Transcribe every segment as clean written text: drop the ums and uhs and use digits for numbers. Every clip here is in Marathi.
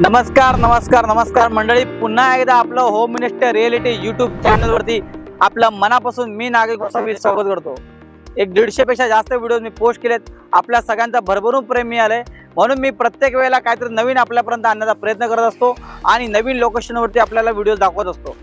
नमस्कार नमस्कार नमस्कार मंडळी, पुन्हा एकदा आपलं होम मिनिस्टर रिअलिटी यूट्यूब चॅनलवरती आपलं मनापासून मी नागरिक गोसावी स्वागत करतो। 150 पेक्षा जास्त व्हिडिओ मी पोस्ट केलेत। आपल्या सगळ्यांचा भरभरून प्रेम मिळाले, म्हणून मी प्रत्येक वेळेला काहीतरी नवीन आपल्यापर्यंत आणण्याचा प्रयत्न करत असतो आणि नवीन लोकेशनवरती आपल्याला व्हिडिओ दाखवत असतो।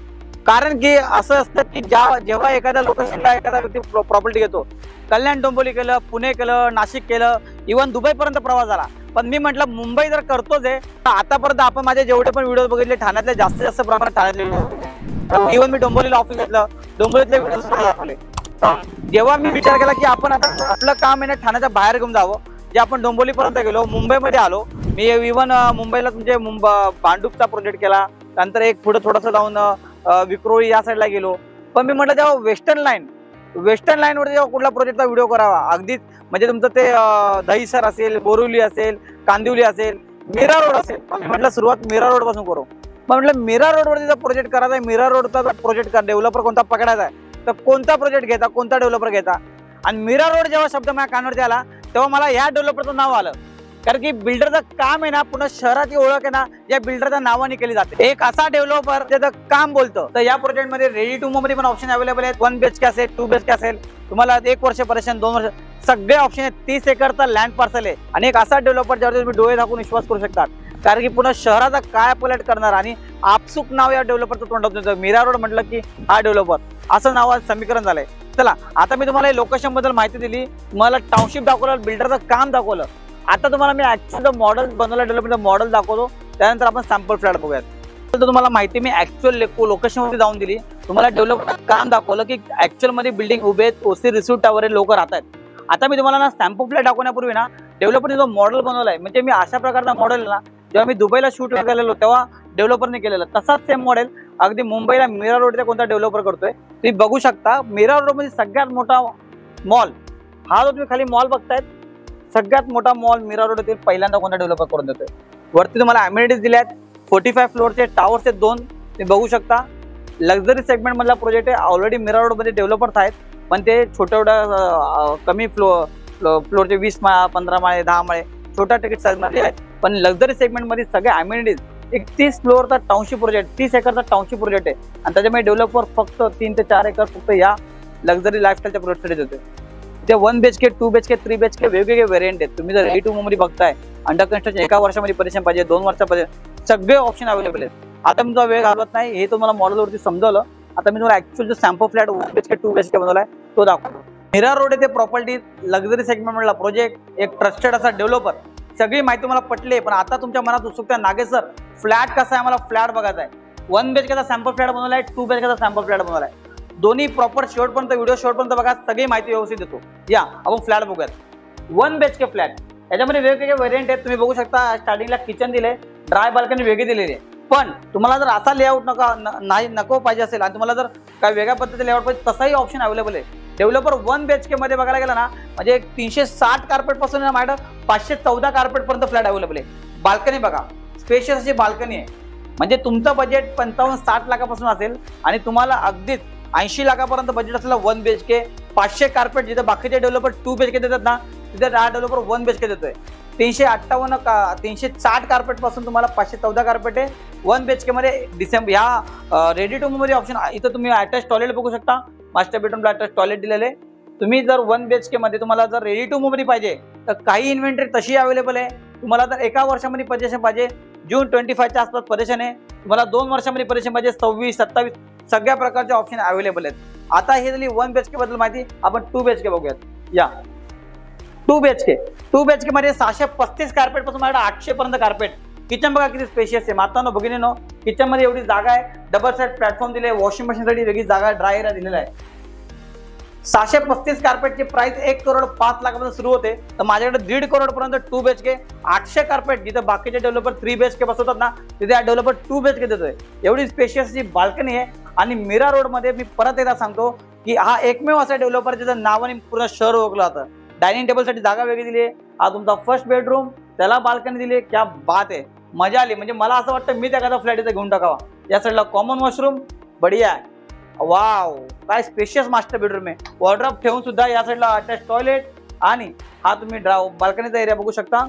कारण की असं असतं की जेव्हा एखाद्या लोकेशनला एखादा व्यक्ती प्रॉपर्टी घेतो, कल्याण डोंबिवली केलं, पुणे केलं, नाशिक केलं, इव्हन दुबईपर्यंत प्रवास झाला, पण मी म्हटलं मुंबई जर करतोच आहे तर आतापर्यंत आपण माझे जेवढे पण व्हिडिओ बघितले ठाण्यातले जास्तीत जास्त प्रमाणात ठाण्यातले, इव्हन मी डोंबिवलीला ऑफिस घेतलं, डोंबिवलीतले व्हिडिओ दाखवले। जेव्हा मी विचार केला की आपण आता आपलं काम आहे ना ठाण्याच्या बाहेर घेऊन जावं, जे आपण डोंबिवलीपर्यंत गेलो, मुंबईमध्ये आलो, मी इव्हन मुंबईला तुमचे भांडूपचा प्रोजेक्ट केला, त्यानंतर एक पुढे थोडंसं जाऊन विक्रोळी या साईडला गेलो। पण मी म्हटलं जेव्हा वेस्टर्न लाईनवर जेव्हा कुठला प्रोजेक्टचा व्हिडिओ करावा, अगदीच म्हणजे तुमचं ते दहीसर असेल, बोरिवली असेल, कांदिवली असेल, मीरा रोड असेल, म्हटलं सुरुवात मीरा रोड पासून करू। मग म्हटलं मीरा रोडवरती जर प्रोजेक्ट करायचा आहे, मीरा रोडचा प्रोजेक्ट डेव्हलपर कोणता पकडायचा आहे, तर कोणता प्रोजेक्ट घ्यायचा, कोणता डेव्हलपर घ्यायचा। आणि मीरा रोड जेव्हा शब्द माझ्या कानावरती आला तेव्हा मला या डेव्हलपरचं नाव आलं, कारण की बिल्डरचं काम आहे ना, पुन्हा शहराची ओळख आहे ना या बिल्डरच्या नावाने केली जाते। एक असा डेव्हलपर त्याचं काम बोलतं। तर या प्रोजेक्ट मध्ये रेडी टू मूव्ह मध्ये पण ऑप्शन अवेलेबल आहेत। 1 BHK असेल, 2 BHK असेल, तुम्हाला 1 वर्षापर्यंत 2 वर्ष सगळे ऑप्शन आहेत। 30 एकरचा लँड पार्सल आहे आणि एक असा डेव्हलपर ज्यावर तुम्ही डोळे झाकून विश्वास करू शकता, कारण की पुन्हा शहराचा काय पलट करणार आणि आपसुक नाव या डेव्हलपरचं तोंडात येतं। मीरा रोड म्हटलं की हा डेव्हलपर असं नावाचं समीकरण झालंय। चला आता मी तुम्हाला लोकेशन बद्दल माहिती दिली, तुम्हाला टाउनशिप दाखवलं, बिल्डरचं काम दाखवलं। आता तुम्हाला मी ऍक्च्युअल मॉडेल बनवला, डेव्हलपमेंट मॉडेल दाखवतो, त्यानंतर आपण सॅम्पल फ्लॅट बघूयात। तर तुम्हाला माहिती मी ऍक्च्युअल लोकेशनवरती जाऊन दिली, तुम्हाला डेव्हलपमेंट काम दाखवलं की ऍक्च्युअल मध्ये बिल्डिंग उभे आहेत, ओसी रिसिव्ह टावर लोक राहतात। आता मी तुम्हाला ना सॅम्पल फ्लॅट दाखवण्यापूर्वी ना डेव्हलपरने जो मॉडेल बनवलाय, म्हणजे मी अशा प्रकारचा मॉडेल ना जेव्हा मी दुबईला शूट केलेलो तेव्हा डेव्हलपरने केलेलं, तसाच सेम मॉडेल अगदी मुंबईला मीरा रोडचा कोणता डेव्हलपर करतोय तुम्ही बघू शकता। मीरा रोड मध्ये सगळ्यात मोठा मॉल हा जो तुम्ही खाली मॉल बघतायत, सगळ्यात मोठा मॉल मीरा रोड येथील पहिल्यांदा कोणता डेव्हलपर करून देतोय। वरती तुम्हाला अम्युनिटीज दिल्यात, 45 फ्लोअरचे टावर्स आहेत 2, तुम्ही बघू शकता। लक्झरी सेगमेंट मधला प्रोजेक्ट आहे। ऑलरेडी मीरा रोड मध्ये डेव्हलपर्स आहेत, पण ते छोट्या कमी फ्लोअरचे 20 माळे, 15 माळे, 10 माळे छोट्या तिकीट साईज मध्ये आहेत। पण लक्झरी सेगमेंट मध्ये सगळे अम्युनिटीज, एक 30 फ्लोअरचा टाउनशिप प्रोजेक्ट, 30 एकरचा टाउनशिप प्रोजेक्ट आहे आणि त्याच्यामध्ये डेव्हलपर फक्त 3 ते 4 एकर फक्त या लक्झरी लाईफस्टाईलच्या प्रोजेक्टसाठी देतोय। ते 1 BHK, 2 BHK, 3 BHK वेगवेगळे व्हेरियंट आहेत। तुम्ही जर रेडी टू मूव्ह मध्ये बघताय, अंडर कन्स्ट्रक्शन 1 वर्षामध्ये परेशन पाहिजे, 2 वर्षापर्यंत सगळे ऑप्शन अवेलेबल आहेत। आता मी तुमचा वेळ घालवत नाही, हे तुम्हाला मॉडेलवरती समजवलं। आता मी तुम्हाला ऍक्च्युअल जो सॅम्पल फ्लॅट 1 BHK, 2 BHK बनवलाय तो दाखवतो। मीरा रोड येथे प्रॉपर्टी लक्झरी सेगमेंट मधला प्रोजेक्ट, एक ट्रस्टेड असा डेव्हलपर, सगळी माहिती मला पटली। पण आता तुमच्या मनात उत्सुकता, नागेश सर फ्लॅट कसा आहे, मला फ्लॅट बघायचा आहे। 1 BHK चा सॅम्पल फ्लॅट बनवलाय, 2 BHK चा सॅम्पल फ्लॅट बनवलाय, दोन्ही प्रॉपर शेवटपर्यंत व्हिडिओ शेवटपर्यंत बघा, सगळी माहिती व्यवस्थित देतो। या आपण फ्लॅट बघूयात। 1 BHK फ्लॅट, याच्यामध्ये वेगवेगळे व्हेरियंट आहेत, तुम्ही बघू शकता। स्टार्टिंगला किचन दिले, ड्राय बाल्कनी वेगळी दिलेली आहे। पण तुम्हाला जर असा लेआउट नको पाहिजे असेल आणि तुम्हाला जर काय वेगळ्या पद्धतीचा लेआउट पाहिजे, तसाही ऑप्शन अवेलेबल आहे। डेव्हलपर 1 BHK मध्ये बघायला गेला ना, म्हणजे 360 कार्पेट पासून माझ्या 514 कार्पेट पर्यंत फ्लॅट अवेलेबल आहे। बाल्कनी बघा, स्पेशियस अशी बाल्कनी आहे, म्हणजे तुमचं बजेट 55-60 लाखापासून असेल आणि तुम्हाला अगदीच 80 लाखापर्यंत बजेट असलेला 1 BHK, 500 कार्पेट, जिथे बाकीचे डेव्हलपर 2 BHK देतात ना, तिथे हा डेव्हलपर 1 BHK देतोय। 360 कार्पेट पासून तुम्हाला 514 कार्पेट आहे 1 BHK मध्ये। डिसेंबर या रेडी टू मूव्ह मध्ये ऑप्शन, इथं तुम्ही अटॅच टॉयलेट बघू शकता, मास्टर बेडरूमला अटॅच टॉयलेट दिलेले। तुम्ही जर 1 BHK मध्ये तुम्हाला जर रेडी टू मूव्ह मध्ये पाहिजे तर काही इन्व्हेंटरी तशी अवेलेबल आहे। तुम्हाला जर 1 वर्षामध्ये पोझिशन पाहिजे, जून 25च्या आसपास पोझिशन आहे, तुम्हाला 2 वर्षामध्ये पोझिशन पाहिजे, 26, 27 सगळ्या प्रकारचे ऑप्शन अवेलेबल आहेत। आता हे झाली 1 BHK बद्दल माहिती, आपण 2 BHK बघूयात। या 2 BHK मध्ये 635 कार्पेट पासून माझ्याकडे 800 पर्यंत कार्पेट। किचन बघा किती स्पेशियस आहे, मातांनो भगिनीनो, किचन मध्ये एवढी जागा आहे, डबल साइड प्लॅटफॉर्म दिले, वॉशिंग मशीन साठी वेगळी जागा, ड्राय एरिया दिलेला आहे। 635 कार्पेटची प्राइस 1,05,00,000 सुरू होते, तर माझ्याकडे 1.5 करोड पर्यंत 2 BHK, 800 कार्पेट, जिथे बाकीचे डेव्हलपर 3 BHK बसवतात ना, तिथे हा डेव्हलपर 2 BHK देतोय। एवढी स्पेशियस जी बाल्कनी आहे। आणि मीरा रोड मध्ये मी परत एकदा सांगतो की हा एकमेव असा डेव्हलपर ज्याचं नावाने पूर्ण शहर ओळखलं जातं। डायनिंग टेबल साठी जागा वेगळी दिली आहे, हा तुमचा फर्स्ट बेडरूम, त्याला बाल्कनी दिली आहे, क्या बात आहे, मजा आली। म्हणजे मला असं वाटतं मी त्या एखादा फ्लॅट इथे घेऊन टाकावा। या साईडला कॉमन वॉशरूम, बढिया आहे, वाव, काय स्पेशियस मास्टर बेडरूम आहे, वॉर्डरोब ठेवून सुद्धा या साईडला अटॅच टॉयलेट आणि हा तुम्ही बाल्कनीचा एरिया बघू शकता।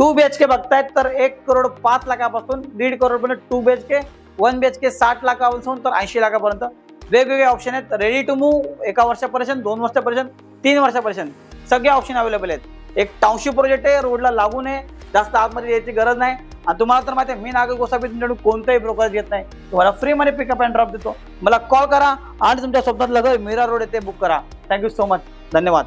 2 BHK बघतायत तर 1,05,00,000पासून 1.5 करोड पर्यंत 2 BHK, 1 BHK 60 लाखापासून तर 80 लाखापर्यंत वेगवेगळे ऑप्शन आहेत. रेडी टू मूव्ह 1 वर्षापर्यंत, 2 वर्षापर्यंत, 3 वर्षापर्यंत सगळे ऑप्शन अवेलेबल आहेत. एक टाउनशिप प्रोजेक्ट आहे, रोडला लागून आहे, जास्त आतमध्ये यायची गरज नाही. आणि तुम्हाला तर माहिती आहे मी नागरिक गोसावी तुमच्याकडून कोणताही ब्रोकर घेत नाही, तुम्हाला फ्री मध्ये पिकअप अँड ड्रॉप देतो. मला कॉल करा आणि तुमच्या स्वप्नातलं घर मीरा रोड येथे बुक करा. Thank you so much. धन्यवाद.